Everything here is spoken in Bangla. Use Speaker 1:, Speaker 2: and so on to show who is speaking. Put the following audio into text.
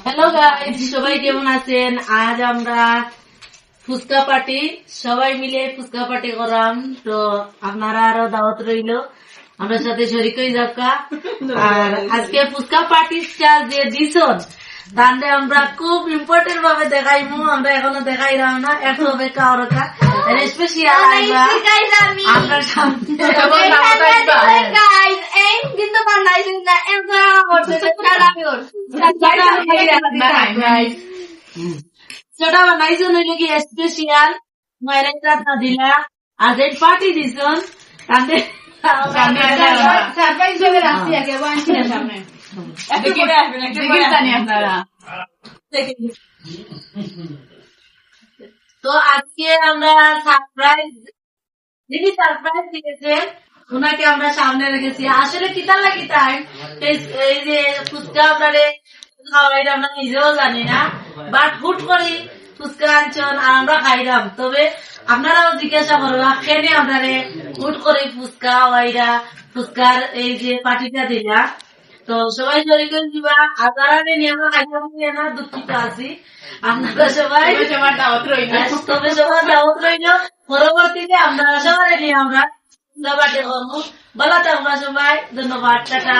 Speaker 1: হ্যালো গাইস, সবাই কেমন আছেন? আজ আমরা ফুচকা পার্টি সবাই মিলে ফুচকা পার্টি করাম। তো আপনারা আরো দাওয়াত রইল, আমরা সাথে শরিক হয়ে যাকা। আর আজকে ফুচকা পার্টিটা যে দিছন তাহলে আমরা খুব ইম্পর্টেন্ট ভাবে দেখাইমু। আমরা এখনো দেখাইলাম না, একটু অপেক্ষা ওরকা স্পেশাল আইবা আমরা সামনে সেটা বানাইছেন হইল কি স্পেশাল মায়ের রান্না দিলা। আজ এই পার্টি দিছন তাহলে
Speaker 2: সারপ্রাইজ ভাবে রাখছি আগে বানছি না সামনে একটু পরে আসবেন, একটু পরে জানি আপনারা।
Speaker 1: তো আজকে আমরা সারপ্রাইজ যিনি সারপ্রাইজ দিয়েছেন ওনাকে আমরা সামনে রেখেছি। আসলে কিতা লাগি তাই এই যে ফুচকা আপনারে খাওয়াই আমরা নিজেও জানি না, বাট হুট করি ফুচকা আনছেন আর আমরা খাইলাম। তবে আপনারাও জিজ্ঞাসা করবা কেন আপনারে হুট করে ফুচকা ওয়াইরা ফুচকার এই যে পার্টিটা দিলা। তো সবাই শরীর দিবা আগারে নিয়ে আমরা খাইলাম না, দুঃখিত আছি। আপনারা সবাই
Speaker 2: সবার দাওয়াত রইল।
Speaker 1: তবে সবার দাওয়াত রইল। পরবর্তীতে আমরা সবাই নিয়ে আমরা পার্টি করবো। ভালো থাকবা সবাই, ধন্যবাদ, টাটা।